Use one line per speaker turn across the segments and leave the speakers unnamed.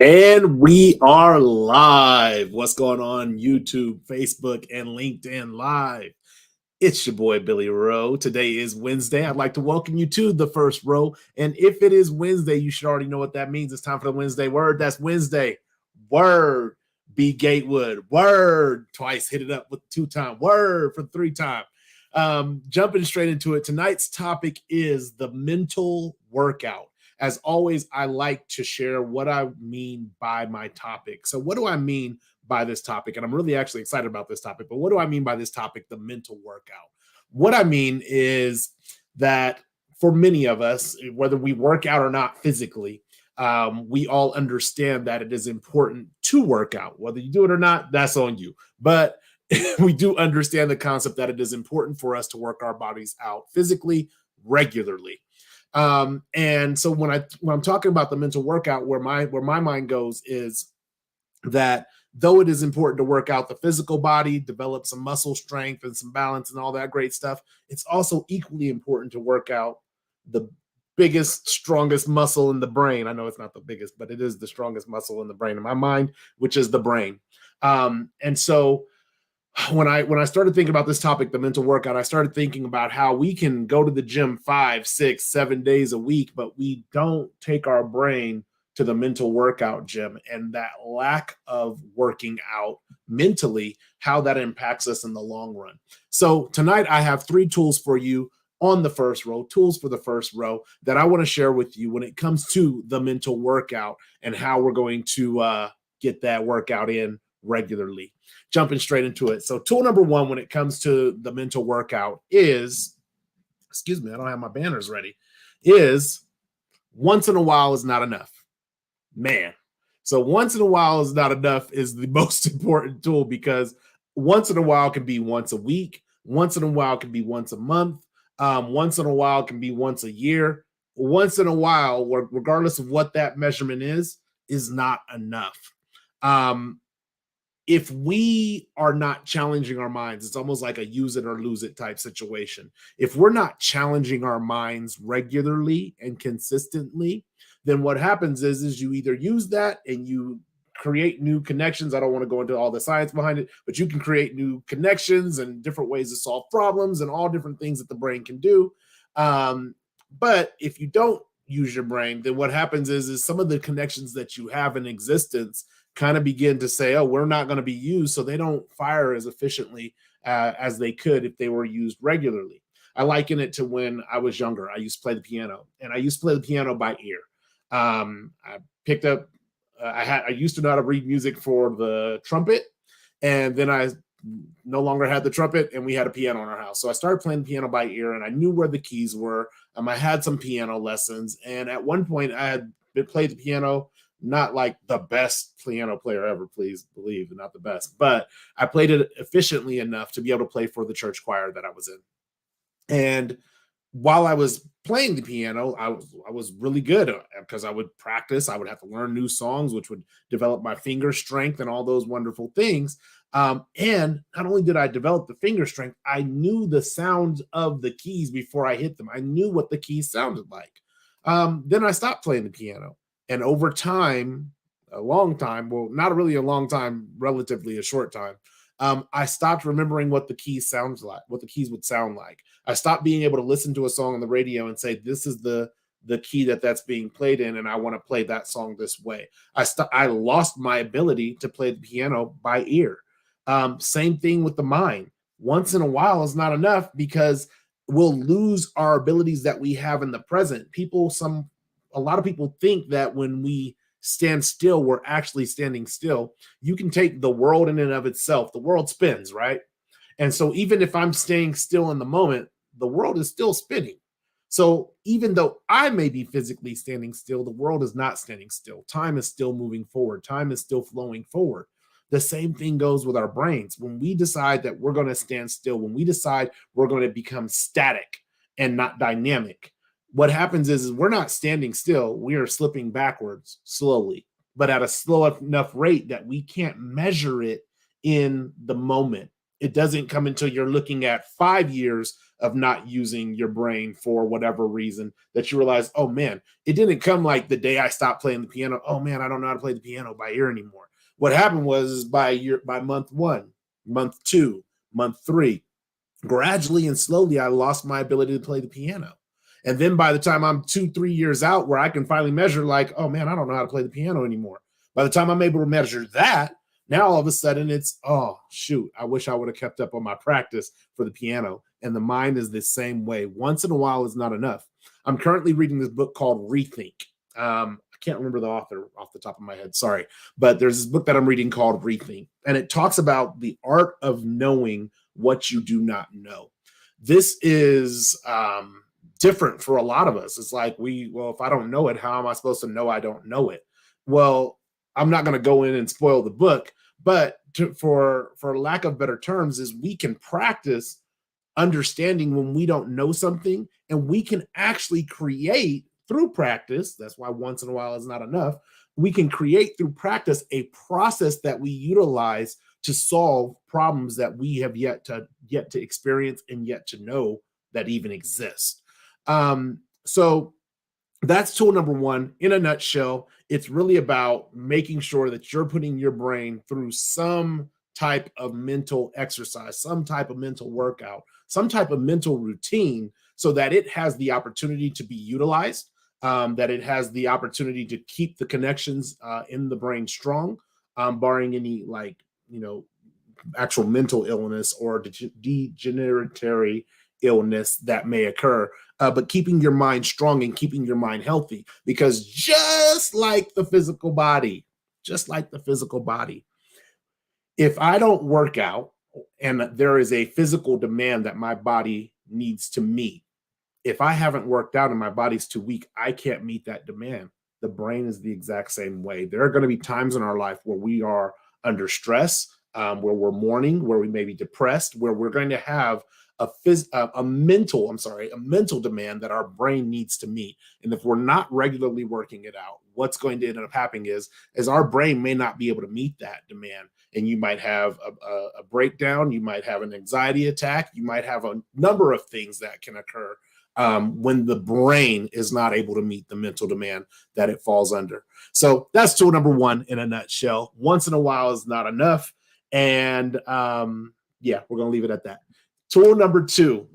And we are live. What's going on YouTube, Facebook, and LinkedIn Live? It's your boy Billy Rowe. Today is Wednesday. I'd like to welcome you to the first row. And if it is Wednesday, you should already know what that means. It's time for the Wednesday word. That's Wednesday. Word. B. Gatewood. Word. Twice. Hit it up with 2 time. Word for 3 time. Jumping straight into it. Tonight's topic is the mental workout. As always, I like to share what I mean by my topic. So, what do I mean by this topic? And I'm really actually excited about this topic, but what do I mean by this topic, the mental workout? What I mean is that for many of us, whether we work out or not physically, we all understand that it is important to work out. Whether you do it or not, that's on you. But we do understand the concept that it is important for us to work our bodies out physically regularly. And so when I'm talking about the mental workout, where my mind goes is that though it is important to work out the physical body, develop some muscle strength and some balance and all that great stuff, it's also equally important to work out the biggest, strongest muscle in the brain. I know it's not the biggest, but it is the strongest muscle in the brain in my mind, which is the brain. And so when I started thinking about this topic, the mental workout, I started thinking about how we can go to the gym 5, 6, 7 days a week, but we don't take our brain to the mental workout gym, and that lack of working out mentally, how that impacts us in the long run. So tonight I have 3 tools for you on the first row, tools for the first row that I want to share with you when it comes to the mental workout and how we're going to get that workout in regularly. Jumping straight into it. So, tool number 1 when it comes to the mental workout is, excuse me, I don't have my banners ready, is once in a while is not enough. Man. So, once in a while is not enough is the most important tool because once in a while can be once a week, once in a while can be once a month, once in a while can be once a year. Once in a while, regardless of what that measurement is not enough. Um, if we are not challenging our minds, it's almost like a use it or lose it type situation. If we're not challenging our minds regularly and consistently, then what happens is you either use that and you create new connections. I don't want to go into all the science behind it, but you can create new connections and different ways to solve problems and all different things that the brain can do. But if you don't use your brain, then what happens is some of the connections that you have in existence kind of begin to say, oh, we're not going to be used. So they don't fire as efficiently as they could if they were used regularly. I liken it to when I was younger. I used to play the piano, and I used to play the piano by ear. I picked up, I used to know how to read music for the trumpet, and then I no longer had the trumpet, and we had a piano in our house. So I started playing the piano by ear, and I knew where the keys were. I had some piano lessons, and at one point I had played the piano, not like the best piano player ever, please believe, not the best, but I played it efficiently enough to be able to play for the church choir that I was in. And while I was playing the piano, I was really good because I would practice. I would have to learn new songs, which would develop my finger strength and all those wonderful things. And not only did I develop the finger strength, I knew the sounds of the keys before I hit them. I knew what the keys sounded like. Then I stopped playing the piano, and over time, a long time, well, not really a long time, relatively a short time, I stopped remembering what the keys sounds like, what the keys would sound like. I stopped being able to listen to a song on the radio and say, "This is the key that's being played in, and I want to play that song this way." I lost my ability to play the piano by ear. Same thing with the mind. Once in a while is not enough because we'll lose our abilities that we have in the present. A lot of people think that when we stand still, we're actually standing still. You can take the world in and of itself. The world spins, right? And so even if I'm staying still in the moment, the world is still spinning. So even though I may be physically standing still, the world is not standing still. Time is still moving forward. Time is still flowing forward. The same thing goes with our brains. When we decide that we're going to stand still, when we decide we're going to become static and not dynamic, what happens is we're not standing still. We are slipping backwards slowly, but at a slow enough rate that we can't measure it in the moment. It doesn't come until you're looking at 5 years of not using your brain for whatever reason that you realize, oh man, it didn't come like the day I stopped playing the piano. Oh man, I don't know how to play the piano by ear anymore. What happened was by month 1, month 2, month 3, gradually and slowly, I lost my ability to play the piano. And then by the time I'm 2, 3 years out, where I can finally measure, like, oh man, I don't know how to play the piano anymore. By the time I'm able to measure that, now all of a sudden it's, oh shoot, I wish I would have kept up on my practice for the piano. And the mind is the same way. Once in a while is not enough. I'm currently reading this book called Rethink. I can't remember the author off the top of my head, sorry. But there's this book that I'm reading called Rethink, and it talks about the art of knowing what you do not know. This is different for a lot of us. It's like, well, if I don't know it, how am I supposed to know I don't know it? Well, I'm not going to go in and spoil the book, but for lack of better terms, is we can practice understanding when we don't know something, and we can actually create through practice. That's why once in a while is not enough. We can create through practice a process that we utilize to solve problems that we have yet to experience and yet to know that even exist. So that's tool number 1 in a nutshell. It's really about making sure that you're putting your brain through some type of mental exercise, some type of mental workout, some type of mental routine, so that it has the opportunity to be utilized, that it has the opportunity to keep the connections in the brain strong, barring any, like, actual mental illness or degeneratory illness that may occur, but keeping your mind strong and keeping your mind healthy. Because just like the physical body, if I don't work out and there is a physical demand that my body needs to meet, if I haven't worked out and my body's too weak, I can't meet that demand. The brain is the exact same way. There are going to be times in our life where we are under stress, where we're mourning, where we may be depressed, where we're going to have a mental demand that our brain needs to meet. And if we're not regularly working it out, what's going to end up happening is our brain may not be able to meet that demand. And you might have a breakdown, you might have an anxiety attack, you might have a number of things that can occur when the brain is not able to meet the mental demand that it falls under. So that's tool number 1 in a nutshell. Once in a while is not enough. And yeah, we're going to leave it at that. Tool number 2,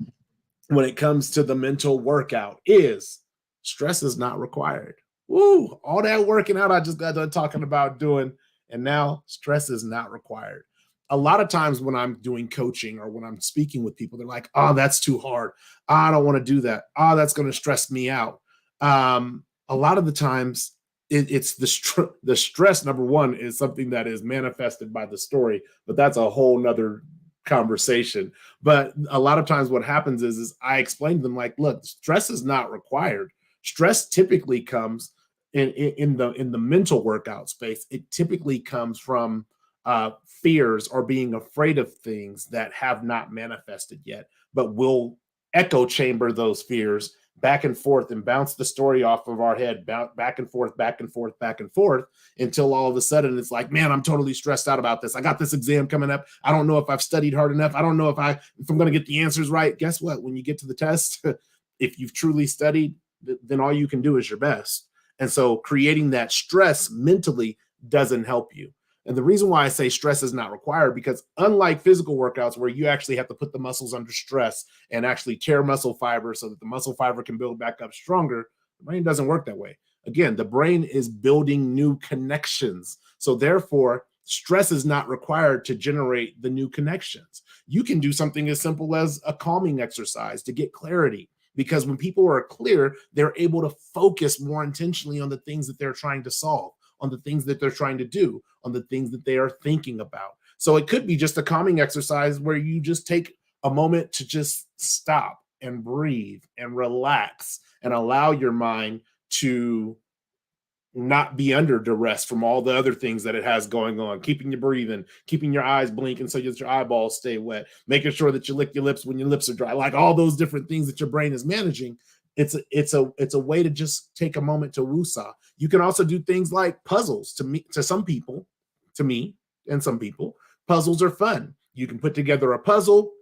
when it comes to the mental workout, is stress is not required. Woo, all that working out I just got done talking about doing, and now stress is not required. A lot of times when I'm doing coaching or when I'm speaking with people, they're like, oh, that's too hard. I don't want to do that. Oh, that's going to stress me out. A lot of the times it's the stress, number 1, is something that is manifested by the story, but that's a whole nother conversation. But a lot of times what happens is I explain to them, like, look, stress is not required. Stress typically comes in the mental workout space. It typically comes from fears or being afraid of things that have not manifested yet, but will echo chamber those fears back and forth and bounce the story off of our head, back and forth, back and forth, back and forth, until all of a sudden it's like, man, I'm totally stressed out about this. I got this exam coming up. I don't know if I've studied hard enough. I don't know if I'm going to get the answers right. Guess what? When you get to the test, if you've truly studied, then all you can do is your best. And so creating that stress mentally doesn't help you. And the reason why I say stress is not required, because unlike physical workouts where you actually have to put the muscles under stress and actually tear muscle fiber so that the muscle fiber can build back up stronger, the brain doesn't work that way. Again, the brain is building new connections. So therefore, stress is not required to generate the new connections. You can do something as simple as a calming exercise to get clarity. Because when people are clear, they're able to focus more intentionally on the things that they're trying to solve, on the things that they're trying to do, on the things that they are thinking about. So it could be just a calming exercise where you just take a moment to just stop and breathe and relax and allow your mind to not be under duress from all the other things that it has going on, keeping you breathing, keeping your eyes blinking so that your eyeballs stay wet, making sure that you lick your lips when your lips are dry, like all those different things that your brain is managing. It's a way to just take a moment to woosah. You can also do things like puzzles. To some people, to me and some people, puzzles are fun. You can put together a puzzle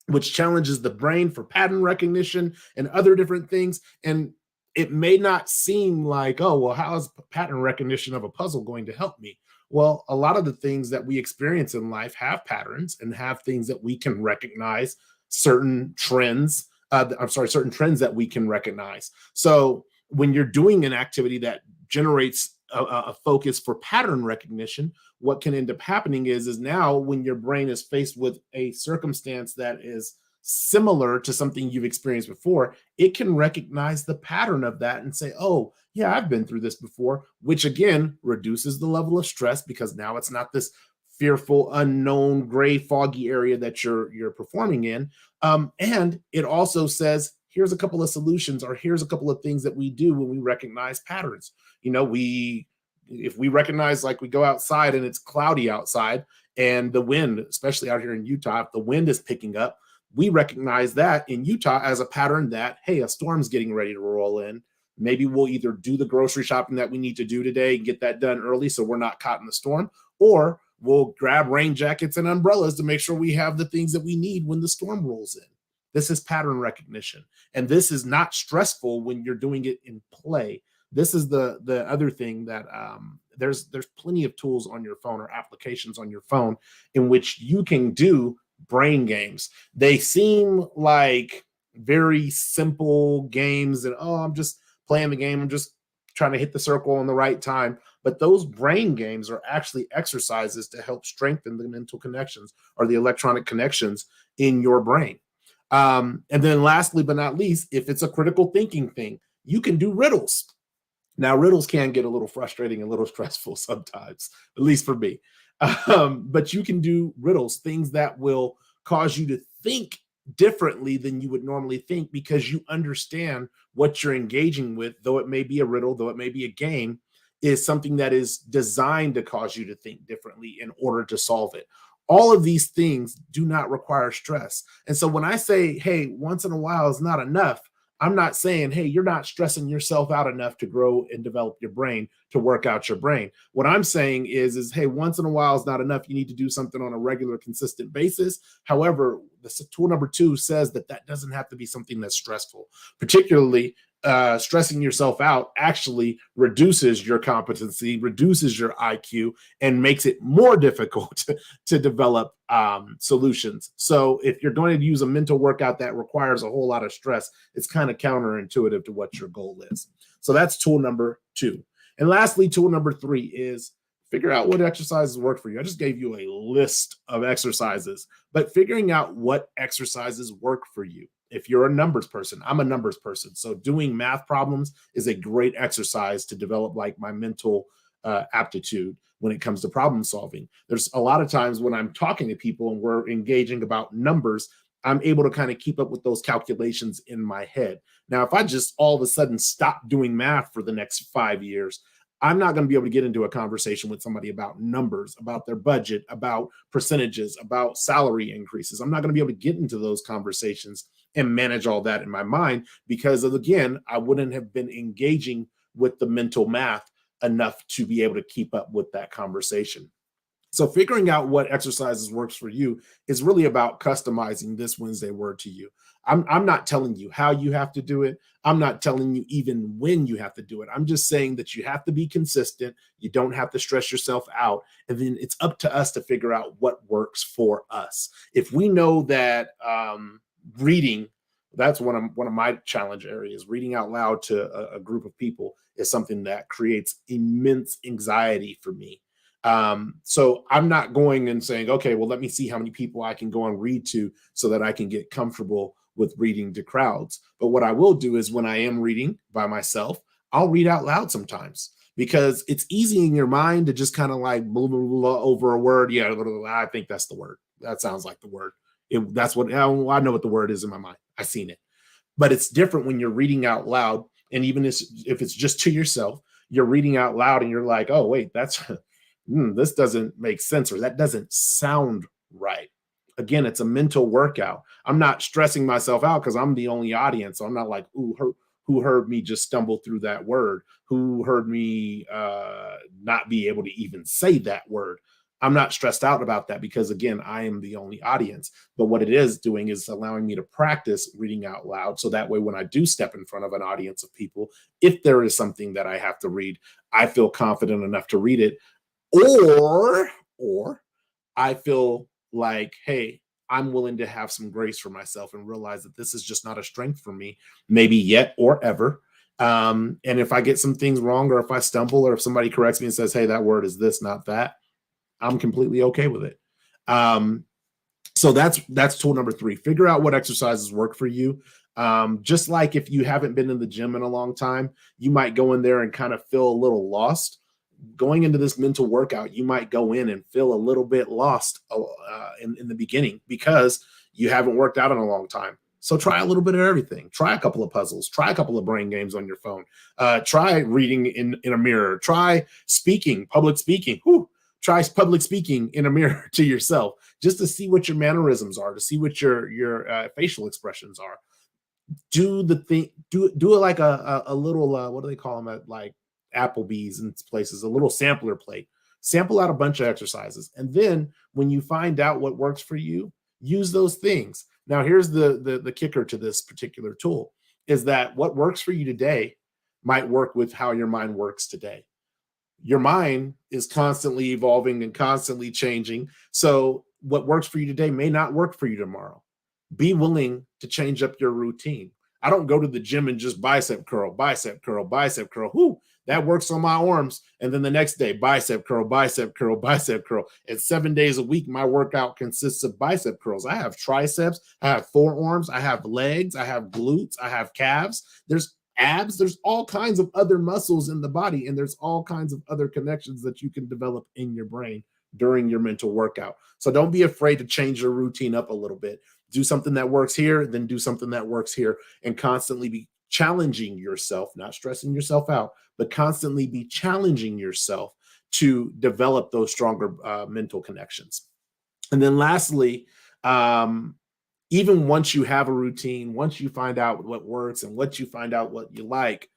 which challenges the brain for pattern recognition and other different things. And it may not seem like, oh, well, how is pattern recognition of a puzzle going to help me? Well, a lot of the things that we experience in life have patterns and have things that we can recognize, certain trends. I'm sorry, certain trends that we can recognize. So when you're doing an activity that generates a focus for pattern recognition, what can end up happening is now when your brain is faced with a circumstance that is similar to something you've experienced before, it can recognize the pattern of that and say, oh, yeah, I've been through this before, which again reduces the level of stress because now it's not this fearful, unknown, gray, foggy area that you're performing in. And it also says, here's a couple of solutions, or here's a couple of things that we do when we recognize patterns. If we recognize, like, we go outside and it's cloudy outside and the wind, especially out here in Utah, if the wind is picking up, we recognize that in Utah as a pattern that, hey, a storm's getting ready to roll in. Maybe we'll either do the grocery shopping that we need to do today and get that done early so we're not caught in the storm, or we'll grab rain jackets and umbrellas to make sure we have the things that we need when the storm rolls in. This is pattern recognition. And this is not stressful when you're doing it in play. This is the other thing that there's plenty of tools on your phone or applications on your phone in which you can do brain games. They seem like very simple games, and oh, I'm just playing the game, I'm just trying to hit the circle in the right time. But those brain games are actually exercises to help strengthen the mental connections or the electronic connections in your brain. And then lastly, but not least, if it's a critical thinking thing, you can do riddles. Now, riddles can get a little frustrating and a little stressful sometimes, at least for me. But you can do riddles, things that will cause you to think differently than you would normally think because you understand what you're engaging with, though it may be a riddle, though it may be a game, is something that is designed to cause you to think differently in order to solve it. All of these things do not require stress. And so when I say, hey, once in a while is not enough, I'm not saying, hey, you're not stressing yourself out enough to grow and develop your brain, to work out your brain. What I'm saying is, hey, once in a while is not enough. You need to do something on a regular, consistent basis. However, the tool number 2 says that that doesn't have to be something that's stressful. Particularly, stressing yourself out actually reduces your competency, reduces your IQ, and makes it more difficult to develop solutions. So if you're going to use a mental workout that requires a whole lot of stress, it's kind of counterintuitive to what your goal is. So that's tool number 2. And lastly, tool number 3 is figure out what exercises work for you. I just gave you a list of exercises, but figuring out what exercises work for you. If you're a numbers person, I'm a numbers person. So doing math problems is a great exercise to develop like my mental aptitude when it comes to problem solving. There's a lot of times when I'm talking to people and we're engaging about numbers, I'm able to kind of keep up with those calculations in my head. Now, if I just all of a sudden stop doing math for the next 5 years, I'm not going to be able to get into a conversation with somebody about numbers, about their budget, about percentages, about salary increases. I'm not going to be able to get into those conversations and manage all that in my mind because, again, I wouldn't have been engaging with the mental math enough to be able to keep up with that conversation. So figuring out what exercises works for you is really about customizing this Wednesday word to you. I'm not telling you how you have to do it. I'm not telling you even when you have to do it. I'm just saying that you have to be consistent. You don't have to stress yourself out. And then it's up to us to figure out what works for us. If we know that reading, that's one of my challenge areas. Reading out loud to a group of people is something that creates immense anxiety for me. So I'm not going and saying, okay, well, let me see how many people I can go and read to so that I can get comfortable with reading to crowds. But what I will do is when I am reading by myself, I'll read out loud sometimes because it's easy in your mind to just kind of like blah, blah, blah, over a word. Yeah, blah, blah, blah, I think that's the word. That sounds like the word. That's what I know what the word is in my mind. I've seen it. But it's different when you're reading out loud. And even if it's just to yourself, you're reading out loud and you're like, oh, wait, that's this doesn't make sense, or that doesn't sound right. Again, it's a mental workout. I'm not stressing myself out because I'm the only audience. So I'm not like, ooh, who heard me just stumble through that word? Who heard me not be able to even say that word? I'm not stressed out about that because, again, I am the only audience. But what it is doing is allowing me to practice reading out loud. So that way, when I do step in front of an audience of people, if there is something that I have to read, I feel confident enough to read it. Or I feel like, hey, I'm willing to have some grace for myself and realize that this is just not a strength for me, maybe yet or ever. And if I get some things wrong, or if I stumble, or if somebody corrects me and says, hey, that word is this, not that, I'm completely okay with it. Um, so that's tool number 3. Figure out what exercises work for you. Just like if you haven't been in the gym in a long time, you might go in there and kind of feel a little lost. Going into this mental workout, you might go in and feel a little bit lost in the beginning because you haven't worked out in a long time. So try a little bit of everything. Try a couple of puzzles. Try a couple of brain games on your phone. Try reading in a mirror. Try speaking, public speaking. Whew. Try public speaking in a mirror to yourself just to see what your mannerisms are, to see what your facial expressions are. Do the thing, do it like a little what do they call them at like Applebee's and places, a little sampler plate. Sample out a bunch of exercises, and then when you find out what works for you, use those things. Now, here's the kicker to this particular tool is that what works for you today might work with how your mind works today. Your mind is constantly evolving and constantly changing. So what works for you today may not work for you tomorrow. Be willing to change up your routine. I don't go to the gym and just bicep curl, bicep curl, bicep curl. Whoo, that works on my arms. And then the next day, bicep curl, bicep curl, bicep curl. And 7 days a week, my workout consists of bicep curls. I have triceps, I have forearms, I have legs, I have glutes, I have calves. There's abs, there's all kinds of other muscles in the body, and there's all kinds of other connections that you can develop in your brain during your mental workout. So don't be afraid to change your routine up a little bit. Do something that works here, then do something that works here, and constantly be challenging yourself, not stressing yourself out, but constantly be challenging yourself to develop those stronger mental connections. And then lastly, even once you have a routine, once you find out what works and once you find out what you like,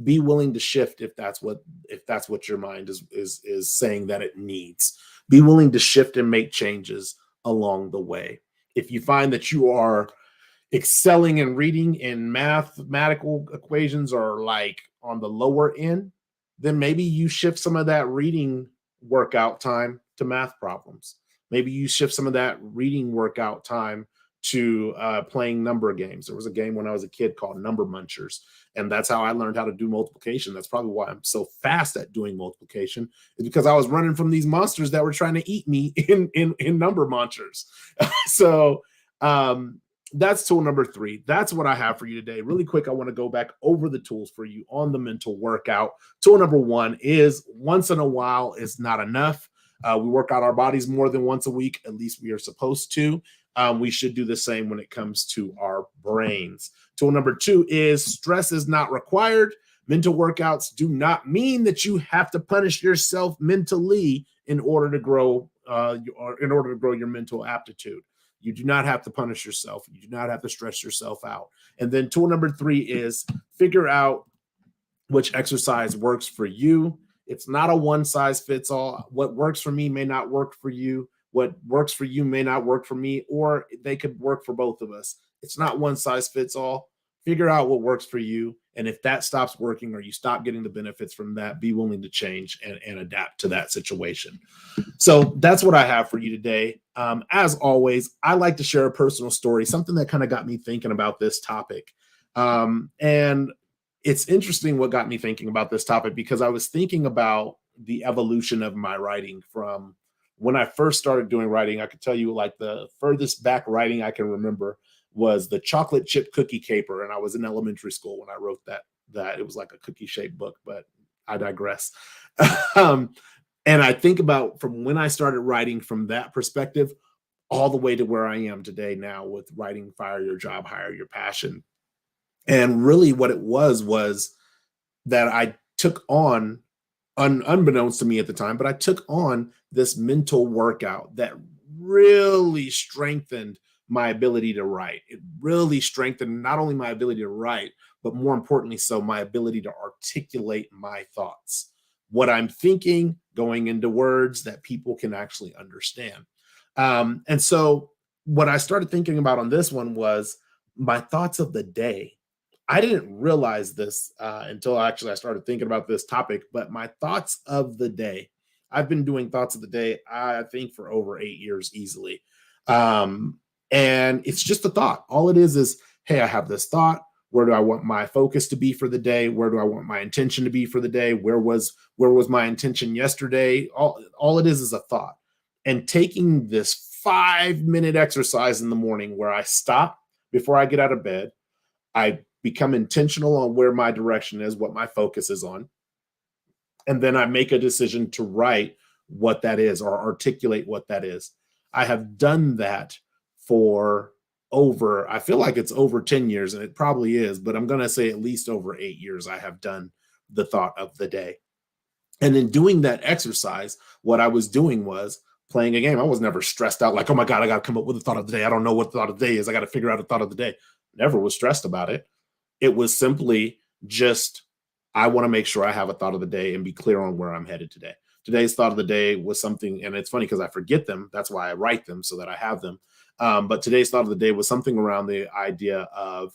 be willing to shift if that's what your mind is saying that it needs. Be willing to shift and make changes along the way. If you find that you are excelling in reading and mathematical equations are like on the lower end, then maybe you shift some of that reading workout time to math problems. Maybe you shift some of that reading workout time to playing number games. There was a game when I was a kid called Number Munchers, and that's how I learned how to do multiplication. That's probably why I'm so fast at doing multiplication, is because I was running from these monsters that were trying to eat me in Number Munchers. So that's tool number 3. That's what I have for you today. Really quick, I want to go back over the tools for you on the mental workout. Tool number 1 is once in a while is not enough. We work out our bodies more than once a week. At least we are supposed to. We should do the same when it comes to our brains. Tool number 2 is stress is not required. Mental workouts do not mean that you have to punish yourself mentally in order to grow your mental aptitude. You do not have to punish yourself. You do not have to stress yourself out. And then tool number 3 is figure out which exercise works for you. It's not a one size fits all. What works for me may not work for you. What works for you may not work for me, or they could work for both of us. It's not one size fits all. Figure out what works for you. And if that stops working or you stop getting the benefits from that, be willing to change and adapt to that situation. So that's what I have for you today. As always, I like to share a personal story, something that kind of got me thinking about this topic. And it's interesting what got me thinking about this topic, because I was thinking about the evolution of my writing from when I first started doing writing. I could tell you, like, the furthest back writing I can remember was the chocolate chip cookie caper. And I was in elementary school when I wrote that it was like a cookie shaped book, but I digress. And I think about from when I started writing from that perspective all the way to where I am today now with writing Fire Your Job, Hire Your Passion. And really what it was that I took on, unbeknownst to me at the time, but I took on this mental workout that really strengthened my ability to write. It really strengthened not only my ability to write, but more importantly, so my ability to articulate my thoughts. What I'm thinking, going into words that people can actually understand. And so what I started thinking about on this one was my thoughts of the day. I didn't realize this until actually I started thinking about this topic, but my thoughts of the day. I've been doing thoughts of the day, I think, for over 8 years easily. Um, and it's just a thought. All it is, hey, I have this thought. Where do I want my focus to be for the day? Where do I want my intention to be for the day? Where was my intention yesterday? All it is a thought. And taking this 5-minute exercise in the morning where I stop before I get out of bed, I become intentional on where my direction is, what my focus is on, and then I make a decision to write what that is or articulate what that is. I have done that for I feel like it's over 10 years, and it probably is, but I'm going to say at least over 8 years I have done the thought of the day. And in doing that exercise, what I was doing was playing a game. I was never stressed out like, oh my God, I got to come up with a thought of the day. I don't know what the thought of the day is. I got to figure out a thought of the day. Never was stressed about it. It was simply just, I want to make sure I have a thought of the day and be clear on where I'm headed today. Today's thought of the day was something, and it's funny because I forget them. That's why I write them so that I have them. But today's thought of the day was something around the idea of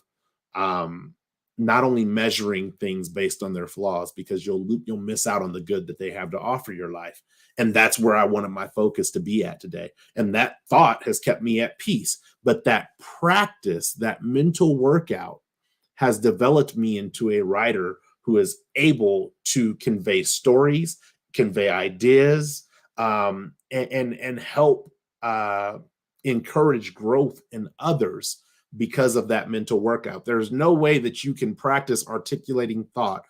not only measuring things based on their flaws, because you'll miss out on the good that they have to offer your life. And that's where I wanted my focus to be at today. And that thought has kept me at peace. But that practice, that mental workout, has developed me into a writer who is able to convey stories, convey ideas, and help encourage growth in others because of that mental workout. There's no way that you can practice articulating thought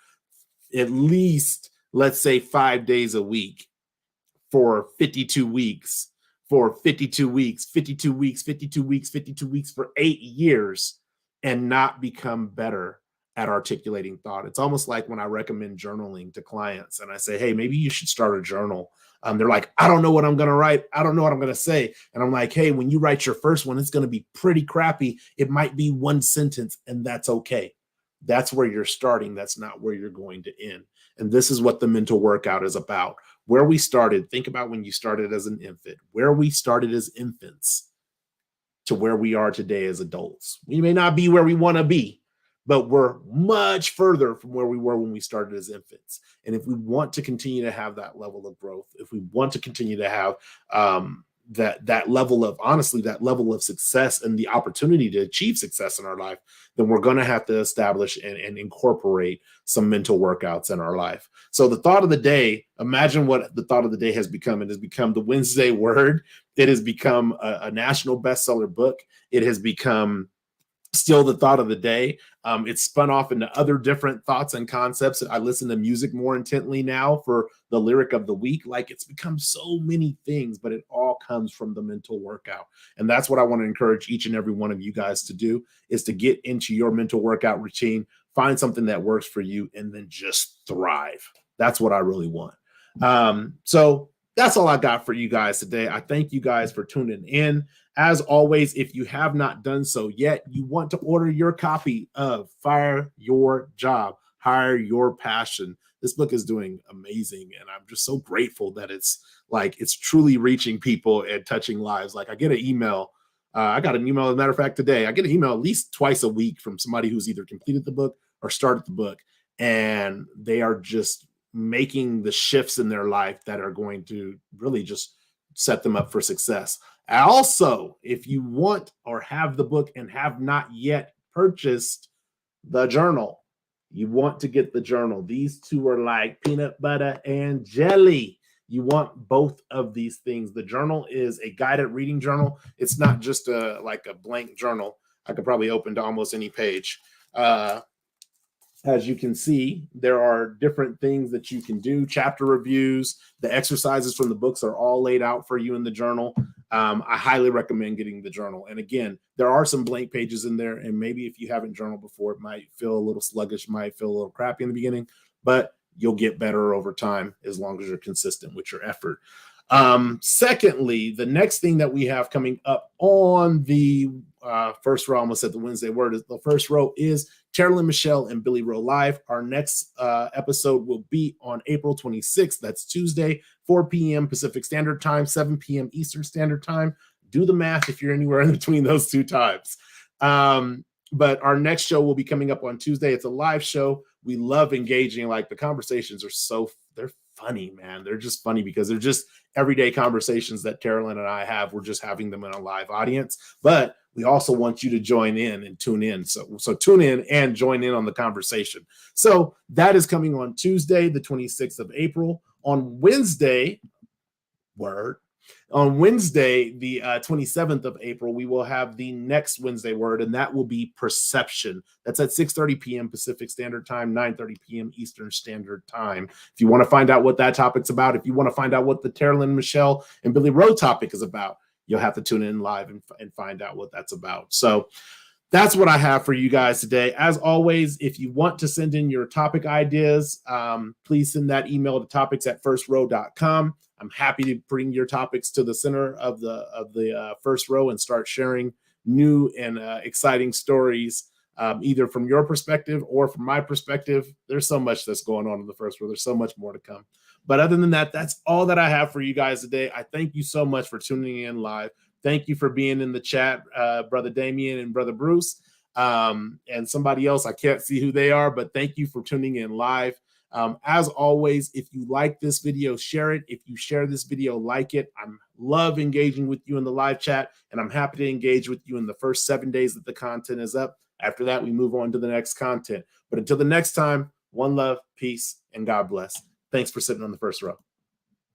at least, let's say, 5 days a week for 52 weeks, for 52 weeks, 52 weeks, 52 weeks, 52 weeks for 8 years and not become better at articulating thought. It's almost like when I recommend journaling to clients and I say, hey, maybe you should start a journal. They're like, I don't know what I'm going to write. I don't know what I'm going to say. And I'm like, hey, when you write your first one, it's going to be pretty crappy. It might be one sentence, and that's okay. That's where you're starting. That's not where you're going to end. And this is what the mental workout is about. Where we started, think about when you started as an infant, where we started as infants to where we are today as adults. We may not be where we want to be, but we're much further from where we were when we started as infants. And if we want to continue to have that level of growth, if we want to continue to have that level of, honestly, that level of success and the opportunity to achieve success in our life, then we're going to have to establish and incorporate some mental workouts in our life. So the thought of the day, imagine what the thought of the day has become. It has become the Wednesday word. It has become a national bestseller book. It has become still the thought of the day. It's spun off into other different thoughts and concepts. I listen to music more intently now for the lyric of the week. Like, it's become so many things, but it all comes from the mental workout. And that's what I want to encourage each and every one of you guys to do, is to get into your mental workout routine, find something that works for you, and then just thrive. That's what I really want. So that's all I got for you guys today. I thank you guys for tuning in. As always, if you have not done so yet, you want to order your copy of Fire Your Job, Hire Your Passion. This book is doing amazing, and I'm just so grateful that it's truly reaching people and touching lives. Like, I get an email. I got an email, as a matter of fact, today. I get an email at least twice a week from somebody who's either completed the book or started the book, and they are just making the shifts in their life that are going to really just set them up for success. Also, if you want or have the book and have not yet purchased the journal, you want to get the journal. These two are like peanut butter and jelly. You want both of these things. The journal is a guided reading journal. It's not just like a blank journal. I could probably open to almost any page. As you can see, there are different things that you can do. Chapter reviews, the exercises from the books are all laid out for you in the journal. I highly recommend getting the journal. And again, there are some blank pages in there. And maybe if you haven't journaled before, it might feel a little sluggish, might feel a little crappy in the beginning, but you'll get better over time as long as you're consistent with your effort. Secondly, the next thing that we have coming up on the first row, I almost said the Wednesday word, is the first row, is Carolyn, Michelle, and Billy Rowe Live. Our next episode will be on April 26th. That's Tuesday, 4 p.m. Pacific Standard Time, 7 p.m. Eastern Standard Time. Do the math if you're anywhere in between those two times. But our next show will be coming up on Tuesday. It's a live show. We love engaging. Like, the conversations are they're funny, man. They're just funny because they're just everyday conversations that Carolyn and I have. We're just having them in a live audience, but we also want you to join in and tune in. So tune in and join in on the conversation. So that is coming on Tuesday, the 26th of April. On Wednesday, on Wednesday, the 27th of April, we will have the next Wednesday word, and that will be perception. That's at 6:30 p.m. Pacific Standard Time, 9:30 p.m. Eastern Standard Time. If you want to find out what that topic's about, if you want to find out what the Carolyn, Michelle, and Billy Rowe topic is about, you'll have to tune in live and find out what that's about. So that's what I have for you guys today. As always, if you want to send in your topic ideas, please send that email to topics@firstrow.com. I'm happy to bring your topics to the center of the first row and start sharing new and exciting stories, either from your perspective or from my perspective. There's so much that's going on in the first row. There's so much more to come. But other than that, that's all that I have for you guys today. I thank you so much for tuning in live. Thank you for being in the chat, Brother Damien and Brother Bruce, and somebody else. I can't see who they are, but thank you for tuning in live. As always, if you like this video, share it. If you share this video, like it. I love engaging with you in the live chat, and I'm happy to engage with you in the first 7 days that the content is up. After that, we move on to the next content. But until the next time, one love, peace, and God bless. Thanks for sitting on the first row.